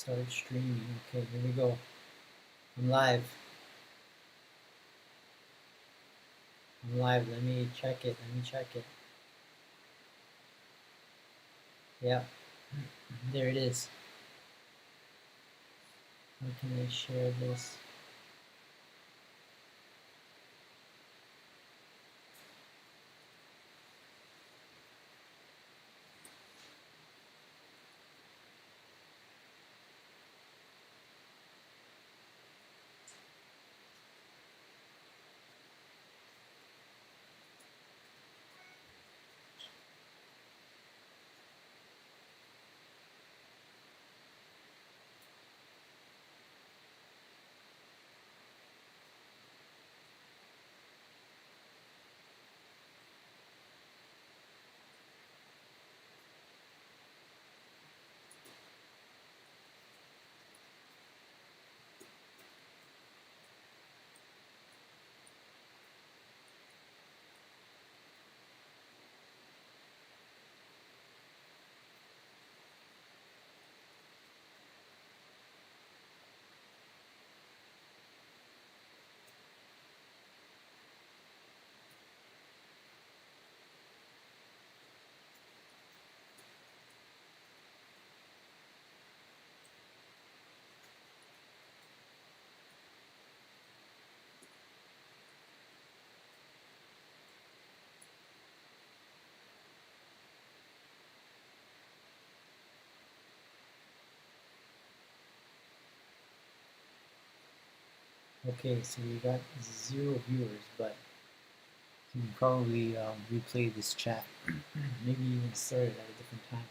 Start streaming. Okay, here we go. I'm live. I'm live. Let me check it. Yeah, there it is. How can I share this? Okay, so we got 0 viewers, but you can probably replay this chat. Maybe even start it at a different time.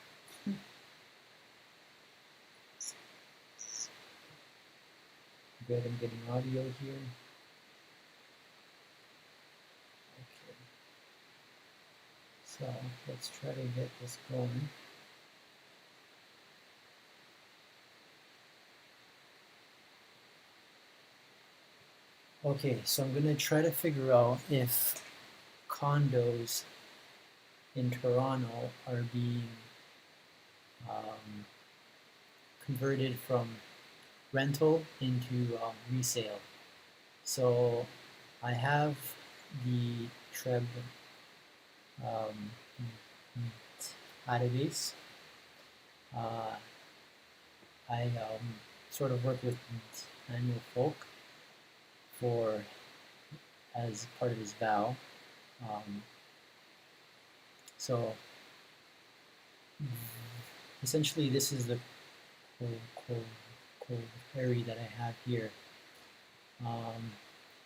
Good, I'm getting audio here. Okay. So let's try to get this going. Okay, so I'm gonna try to figure out if condos in Toronto are being converted from rental into resale. So I have the Treb um, database. I sort of work with Manuel Folk for as part of his vow. So essentially, this is the query that I have here.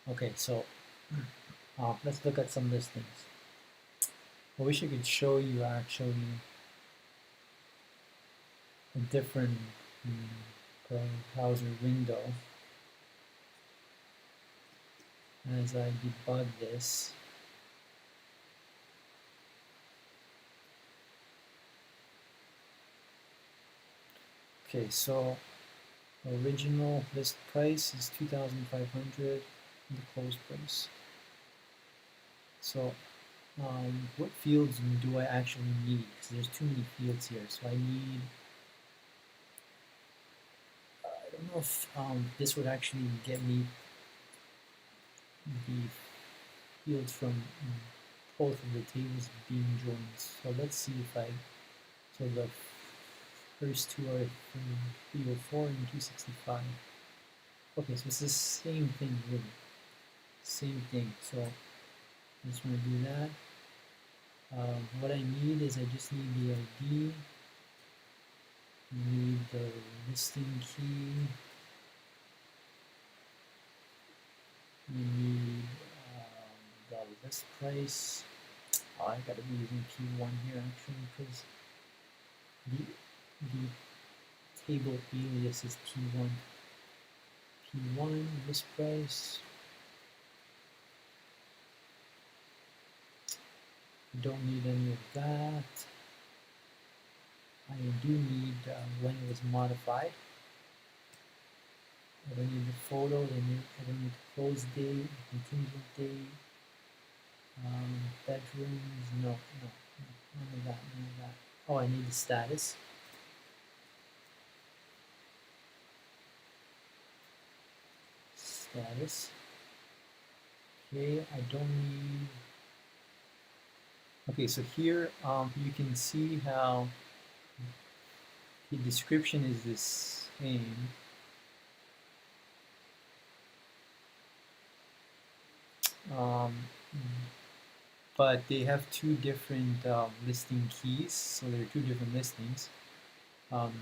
Okay, so let's look at some listings. I wish I could show you actually a different browser window as I debug this. Okay, so original list price is $2,500, the close price. So what fields do I actually need? Because there's too many fields here. So I need, I don't know if this would actually get me the fields from both of the tables being joined. So let's see if I, so the first two are 304 and 265. Okay, so it's the same thing really. Same thing. So I just want to do that. What I need is I just need the ID. I need the listing key. We need the list price. Oh, I gotta be using P1 here actually because the table alias is P1. P1 list price. Don't need any of that. I do need when it was modified. I don't need the photo. I don't need the close date, contingent date, bedrooms. No, none of that. Oh, I need the status. status. Okay, I don't need. Okay, so here you can see how the description is the same. But they have two different listing keys, so there are two different listings. And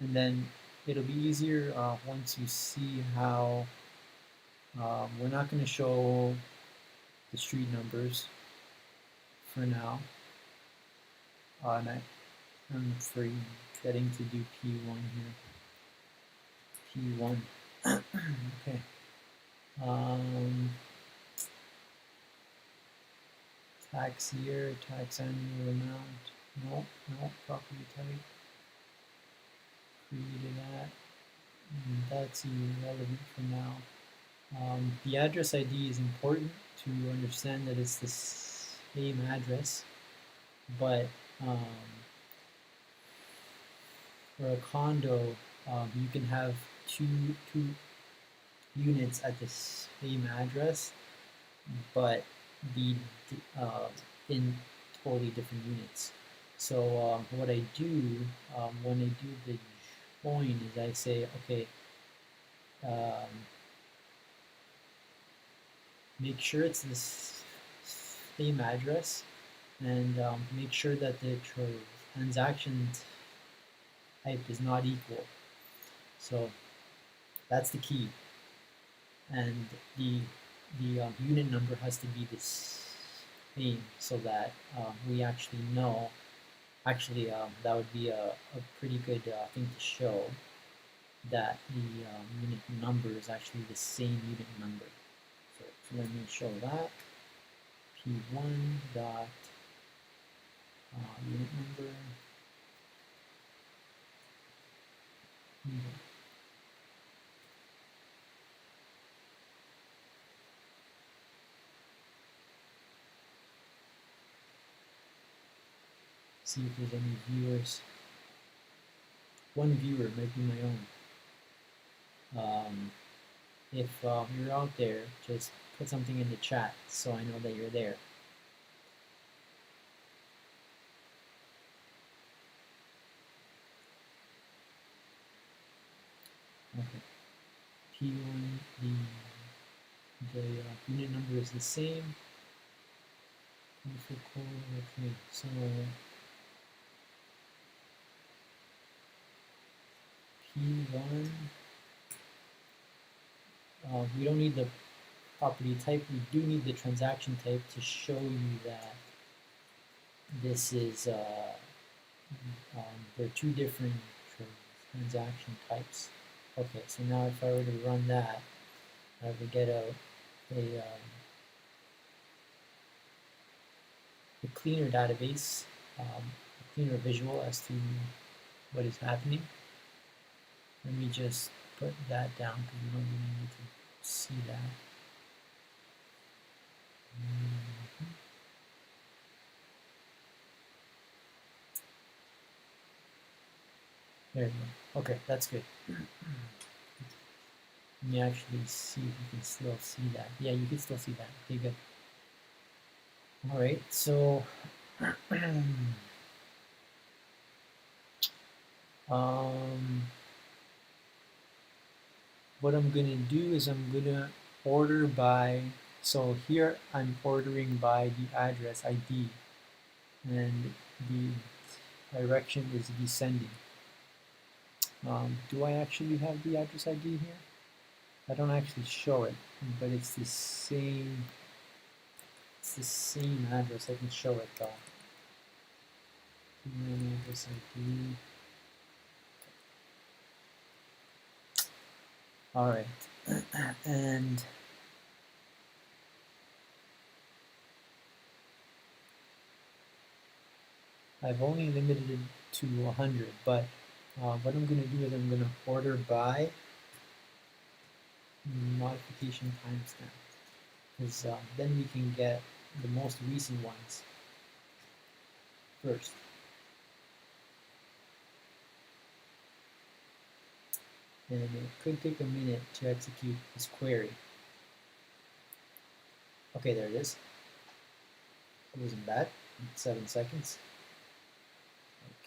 then it'll be easier once you see how we're not going to show the street numbers for now. And I'm forgetting to do P1 here. P1. Okay. Tax year, tax annual amount. No, property type. Created that. That's irrelevant for now. The address ID is important to understand that it's the same address, but for a condo, you can have two units at the same address, but be in totally different units. So what I do when I do the join is I say, okay, make sure it's the same address, and make sure that the transaction type is not equal. So that's the key, and the unit number has to be the same so that we actually know. Actually, that would be a pretty good thing to show, that the unit number is actually the same unit number. So let me show that. P1 dot unit number. See if there's any viewers. One viewer might be my own. If you're out there, just put something in the chat so I know that you're there. Okay. P1, the unit number is the same. Okay, so P1, we don't need the property type, we do need the transaction type to show you that this is, there are two different transaction types. Okay, so now if I were to run that, I would get a cleaner database, a cleaner visual as to what is happening. Let me just put that down because we don't really need to see that. There you go. Okay, that's good. Let me actually see if you can still see that. Yeah, you can still see that. Okay, good. All right, so what I'm gonna do is I'm gonna order by, so here I'm ordering by the address ID, and the direction is descending. Do I actually have the address ID here? I don't actually show it, but it's the same. It's the same address. I can show it though. Address ID. All right, and I've only limited it to 100, but what I'm going to do is I'm going to order by modification timestamp, because then we can get the most recent ones first. and it could take a minute to execute this query. Okay, there it is. It wasn't bad. 7 seconds.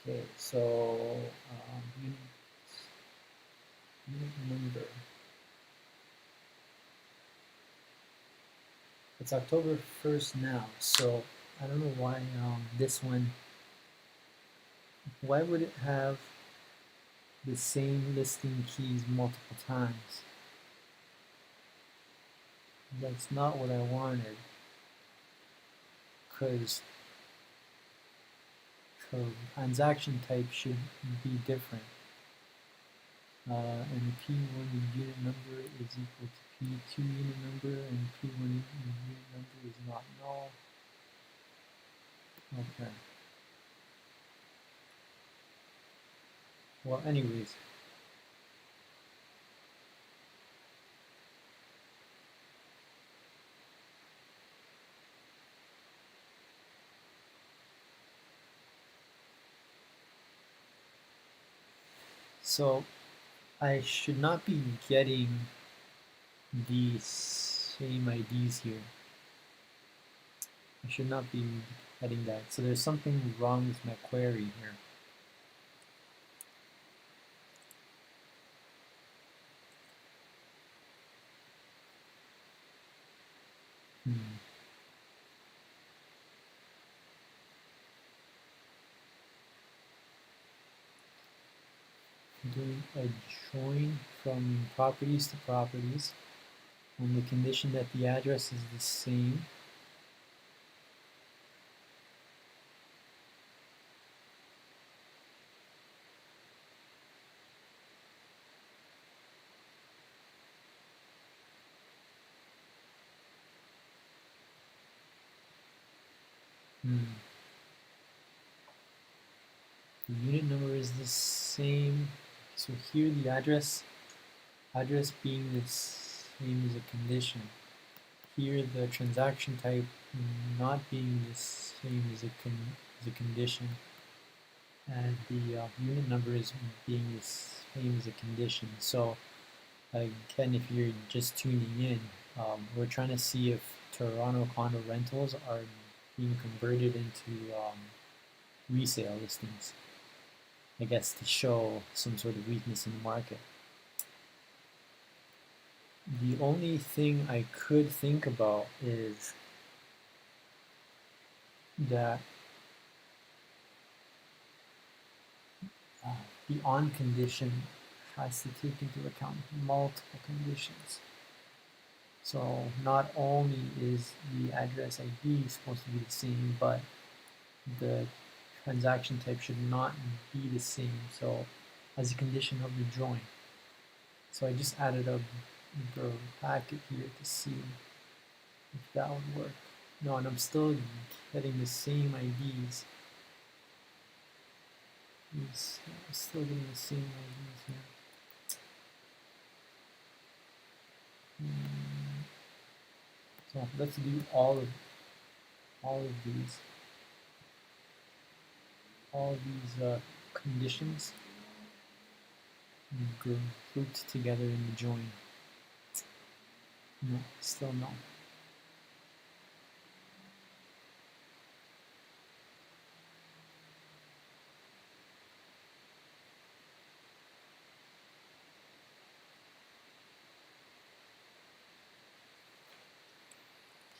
Okay, so unit number. It's October 1st now, so I don't know why this one, why would it have the same listing keys multiple times? That's not what I wanted, because transaction type should be different. And P1 unit number is equal to P2 unit number, and P1 unit number is not null. Okay. Well, anyways. So I should not be getting the same IDs here. I should not be getting that. So there's something wrong with my query here. Doing a join from properties to properties on the condition that the address is the same. The unit number is the same. So here the address being the same as a condition. Here the transaction type not being the same as a condition. And the unit number is being the same as a condition. So again, if you're just tuning in, we're trying to see if Toronto condo rentals are being converted into resale listings, I guess, to show some sort of weakness in the market. The only thing I could think about is that the on condition has to take into account multiple conditions. So not only is the address ID supposed to be the same, but the transaction type should not be the same. So as a condition of the join. So I just added a packet here to see if that would work. No, and I'm still getting the same IDs. I'm still getting the same IDs here. So let's do all of these conditions grouped together in the join. No, still no.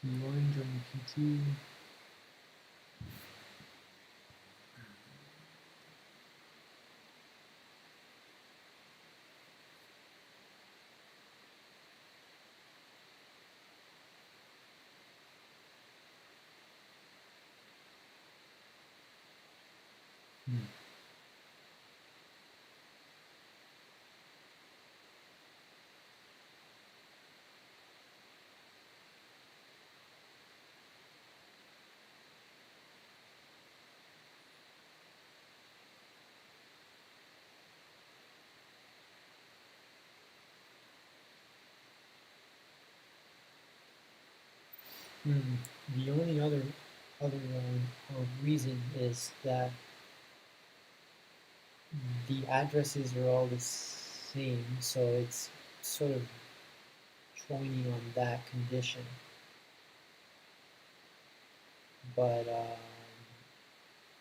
P1 join P2. The only other reason is that the addresses are all the same, so it's sort of joining on that condition. But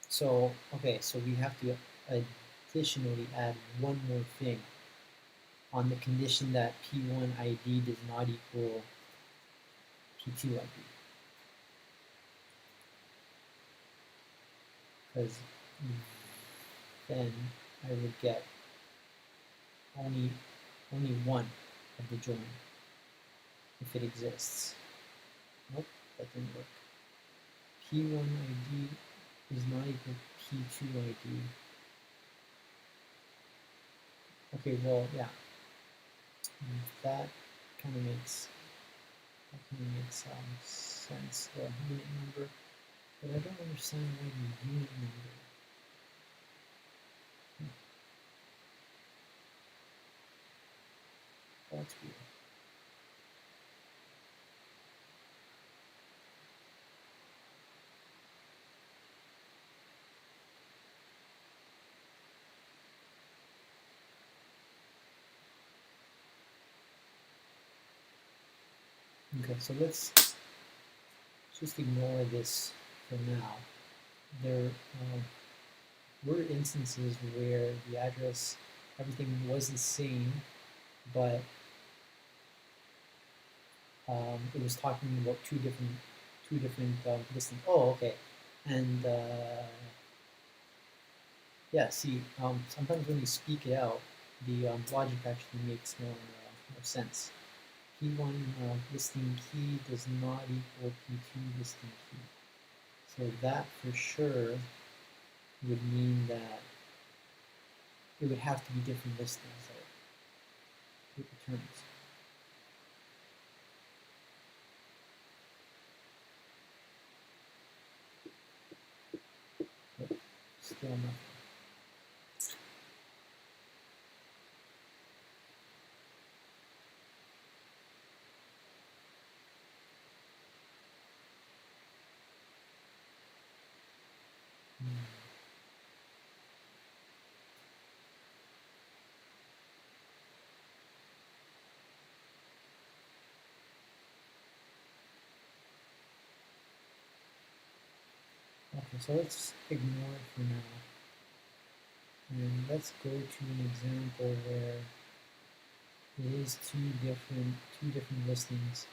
so okay, so we have to additionally add one more thing on the condition that P1 ID does not equal P2 ID. Because then I would get only one of the join if it exists. Nope, that didn't work. P1 ID is not equal to P2 ID. Okay, well, yeah, that kind of makes sense. The unit number, but I don't understand why the unit number. That's weird. Okay, so let's just ignore this for now. There were instances where the address, everything was the same, but it was talking about two different listings. Oh, okay, and yeah. See, sometimes when you speak it out, the logic actually makes more sense. P1 listing key does not equal P2 listing key. So that for sure would mean that it would have to be different listings that it returns. But still nothing. Okay, so let's ignore it for now. And let's go to an example where it is two different listings.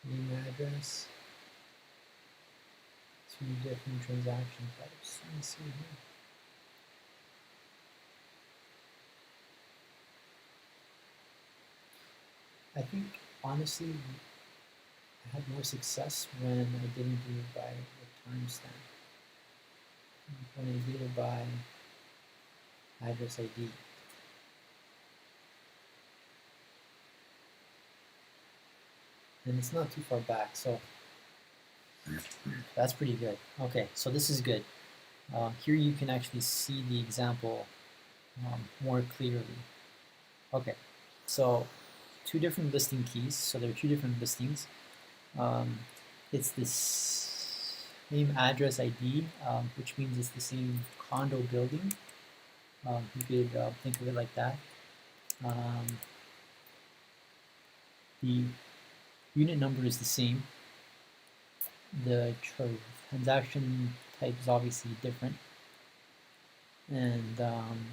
Same address, two different transaction types. Let me see here. I think honestly I had more success when I didn't do it by the timestamp. When I did it by address ID. And it's not too far back, so that's pretty good. Okay, so this is good. Here you can actually see the example more clearly. Okay, so two different listing keys, so there are two different listings. It's the same address ID, which means it's the same condo building. You could think of it like that. The unit number is the same. The transaction type is obviously different. And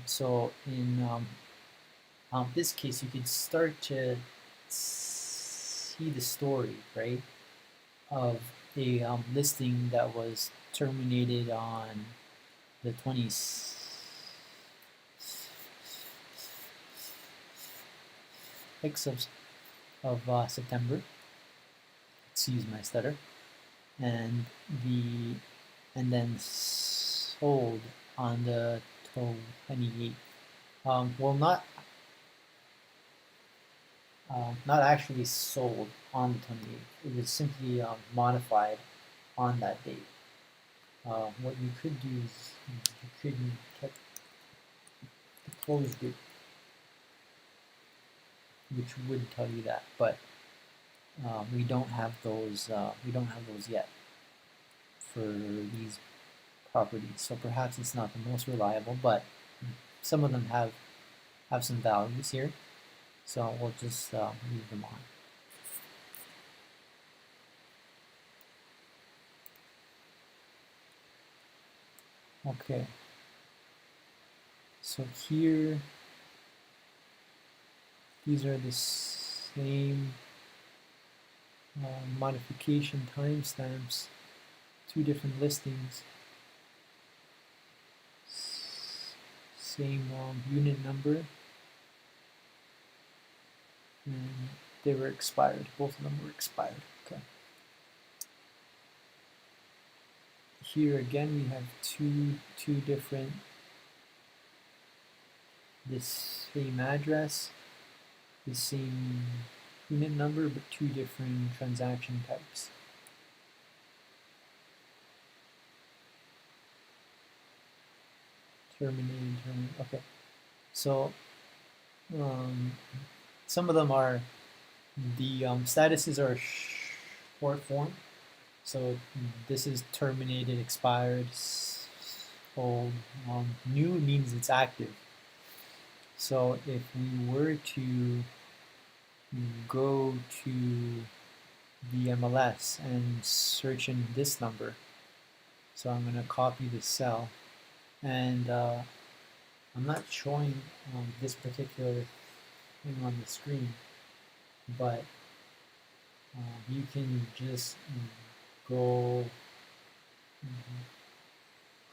so in this case, you could start to see the story, right, of a listing that was terminated on the 26th of September. Excuse my stutter. And then sold on the 28th. Well, not actually sold on the 28th. It was simply modified on that date. What you could do is you could keep the closed date. which would tell you that, but we don't have those. We don't have those yet for these properties. So perhaps it's not the most reliable, but some of them have some values here. So we'll just leave them on. Okay. So here, these are the same modification timestamps, two different listings, same unit number, and they were expired. Both of them were expired. Okay. Here again, we have two different, this same address, the same unit number, but two different transaction types. Terminated. Okay. So some of them are, the statuses are short form. So this is terminated, expired, old. New means it's active. So if we were to go to the MLS and search in this number, so I'm going to copy the cell, and I'm not showing this particular thing on the screen, but you can just go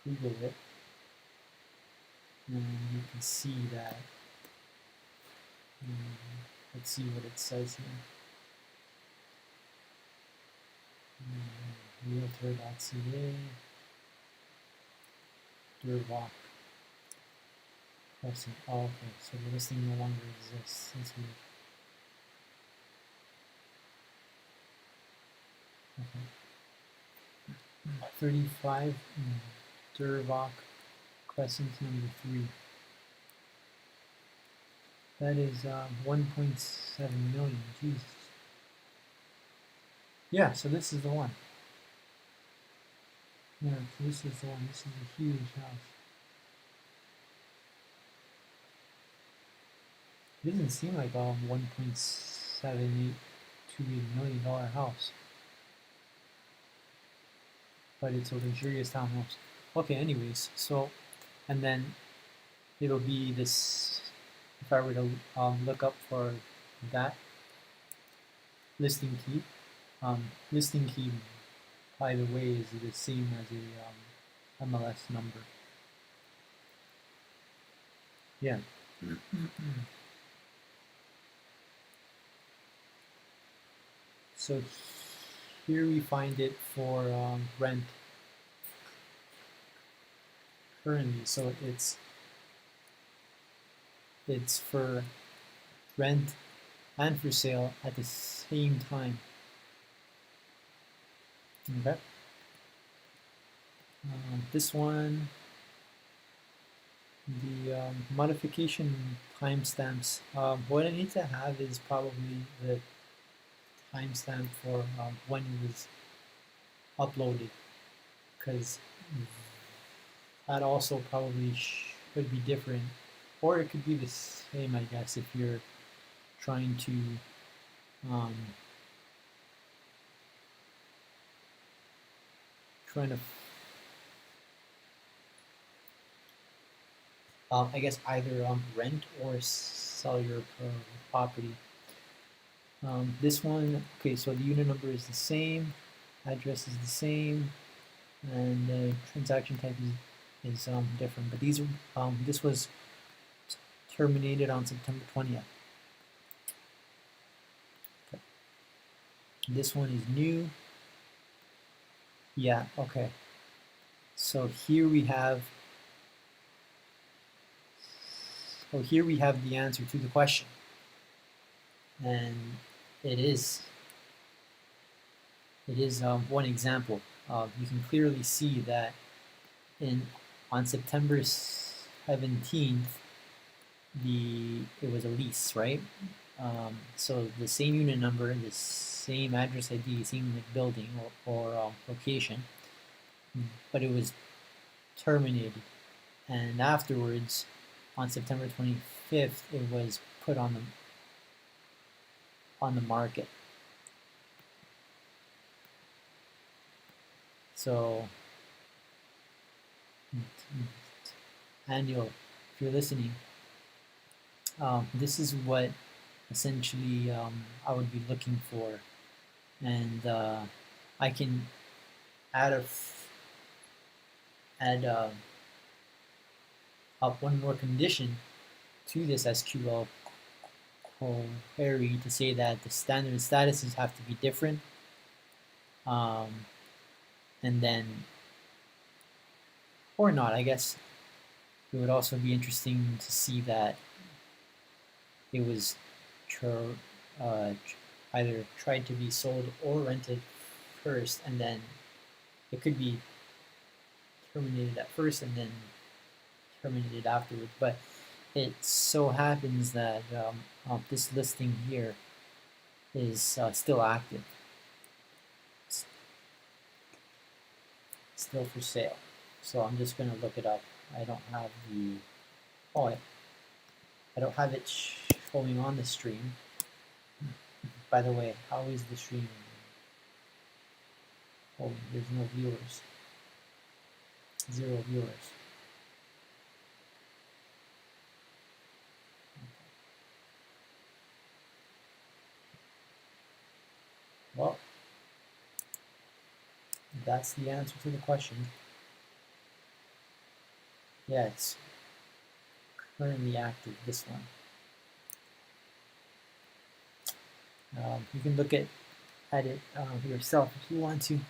Google it, and you can see that. Let's see what it says here. Realtor.ca, Durvok, Crescent. Oh, okay, so the listing no longer exists. That's weird. Okay. 35 Durvok, Crescent number 3. That is 1.7 million. Jesus. Yeah, so this is the one. Yeah, so this is the one. This is a huge house. It doesn't seem like a $1.728 million house, but it's a luxurious townhouse. Okay, anyways, so, and then it'll be this, if I were to look up for that listing key, by the way, is the same as a MLS number. Yeah. So here we find it for rent currently. So it's for rent and for sale at the same time. Okay. This one, the modification timestamps. What I need to have is probably the timestamp for when it was uploaded, because that also probably should be different, or it could be the same, I guess, if you're trying to I guess either rent or sell your property. This one, okay, so the unit number is the same, address is the same, and the transaction type is different. But these this was terminated on September 20th. Okay. This one is new. Yeah, okay. So here we have the answer to the question, and it is one example. You can clearly see that on September 17th, it was a lease, right? So the same unit number, the same address ID, same building or location, but it was terminated. And afterwards, on September 25th, it was put on the market. So, Daniel, if you're listening, this is what essentially I would be looking for, and I can add up one more condition to this SQL query to say that the standard statuses have to be different, and then or not. I guess it would also be interesting to see that it was either tried to be sold or rented first, and then it could be terminated at first and then terminated afterwards. But it so happens that this listing here is still active, still for sale. So I'm just going to look it up. I don't have the I don't have it showing on the stream. By the way, how is the stream? Oh, there's no viewers. 0 viewers. Well, that's the answer to the question. Yeah, it's currently active, this one. You can look at it yourself if you want to.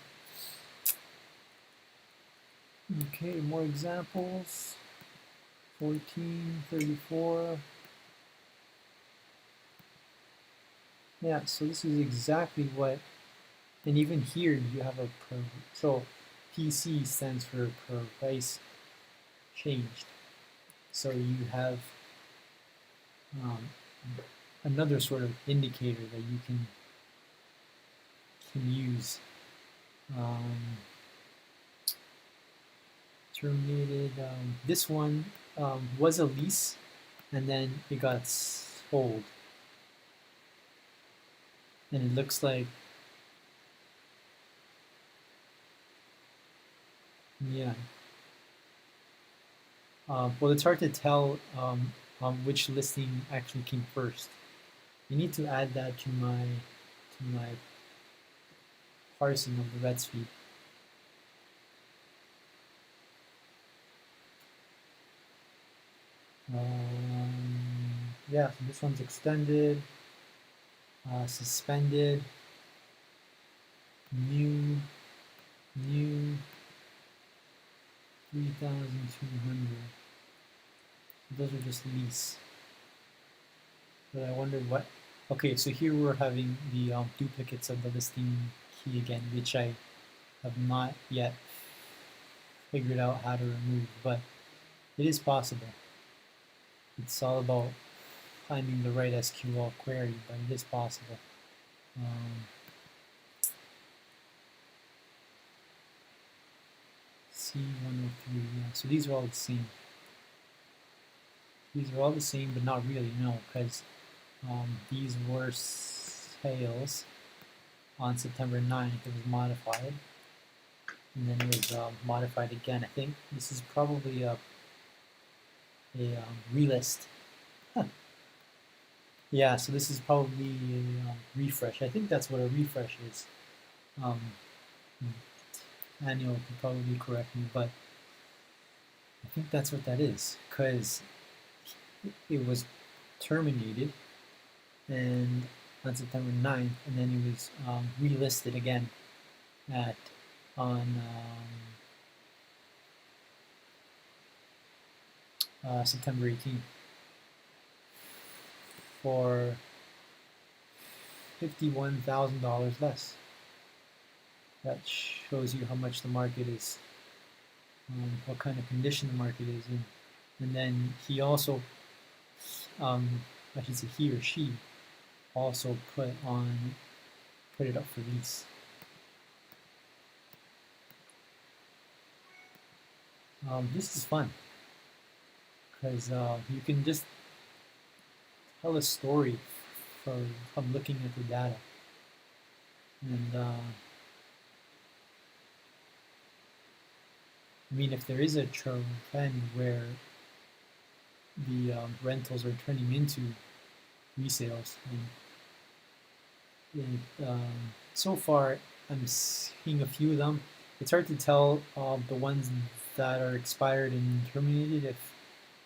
Okay, more examples. 14, 34. Yeah, so this is exactly what, and even here you have a so PC stands for price changed. So you have another sort of indicator that you can use. Terminated. This one was a lease, and then it got sold, and it looks like, yeah. Well, it's hard to tell which listing actually came first. You need to add that to my parsing of the Reds feed. Yeah, so this one's extended, suspended, new, 3,200. Those are just lease. But I wonder what. Okay, so here we're having the duplicates of the listing key again, which I have not yet figured out how to remove, but it is possible. It's all about finding the right SQL query, but it is possible. C103, yeah, so these are all the same. These are all the same, but not really, no, because these were sales on September 9th. It was modified, and then it was modified again. I think this is probably a relist. Yeah, so this is probably a refresh. I think that's what a refresh is. Daniel could probably correct me, but I think that's what that is, because it was terminated and on September 9th, and then it was relisted again on September 18th for $51,000 less. That shows you how much the market is, what kind of condition the market is in. And then he also, I should say he or she, also put it up for lease. This is fun because you can just tell a story from looking at the data. And I mean, if there is a trend where the rentals are turning into resales, and so far I'm seeing a few of them. It's hard to tell the ones that are expired and terminated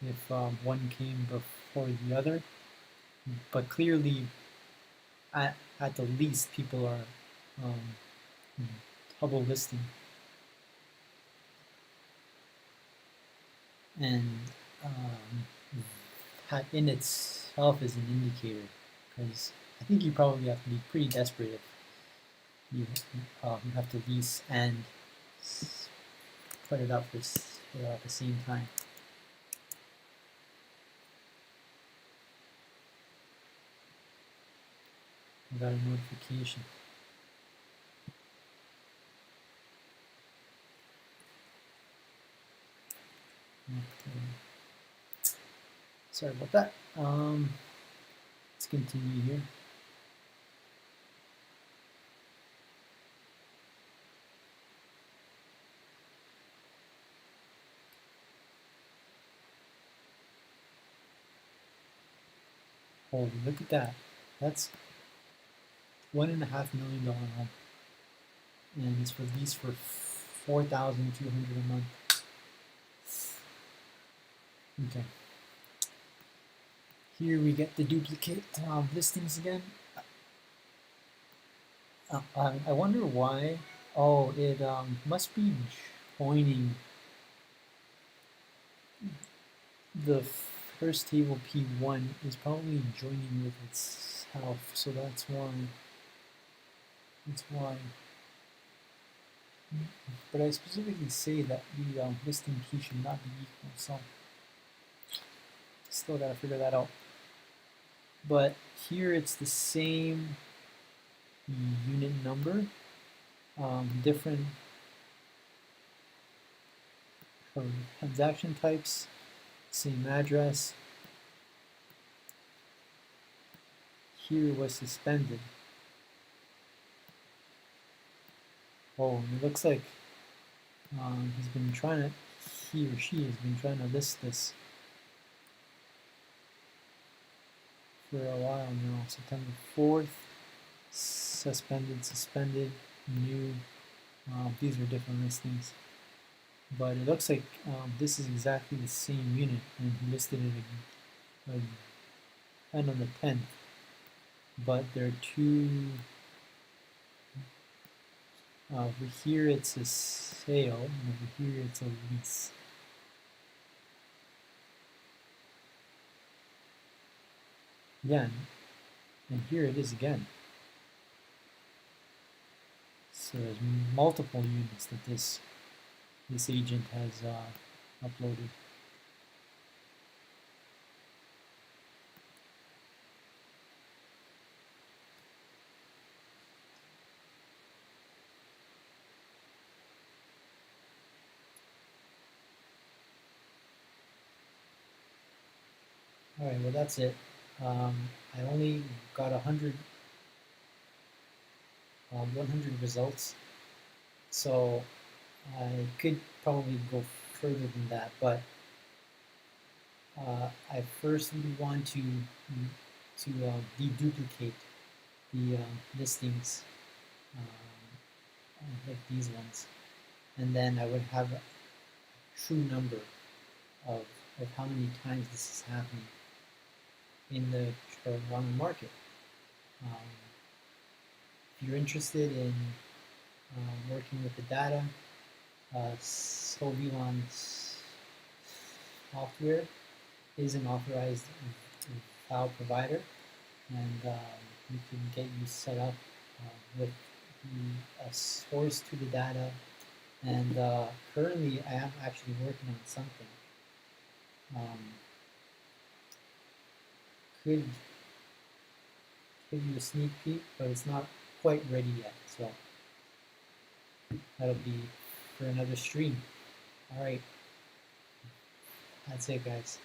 if one came before the other, but clearly at the least people are double listing, and that in itself is an indicator, because I think you probably have to be pretty desperate if you have to lease and put it up for at the same time. I got a notification. Okay. Sorry about that. Let's continue here. Holy, look at that. That's $1.5 million home, and it's released for $4,200 a month. Okay. Here we get the duplicate listings again. I wonder why. Oh, it must be joining the first table P1 is probably joining with itself, so that's why. That's why. But I specifically say that the listing key should not be equal, so still gotta figure that out. But here it's the same unit number, different transaction types, same address. Here was suspended. Oh, it looks like he's been trying to, he or she has been trying to list this for a while now. September 4th, suspended, new. These are different listings. But it looks like this is exactly the same unit, and he listed it again on the 10th. But there are two. Over here it's a sale, and over here it's a lease. Again, and here it is again. So there's multiple units that this agent has uploaded. All right, well that's it. I only got 100 results, so I could probably go further than that, but I first want to deduplicate the listings like these ones, and then I would have a true number of how many times this is happening in the Toronto market. If you're interested in working with the data, Sylveon's software is an authorized file provider, and we can get you set up with a source to the data. And currently, I am actually working on something. Could give you a sneak peek, but it's not quite ready yet. So that'll be for another stream. All right, that's it, guys.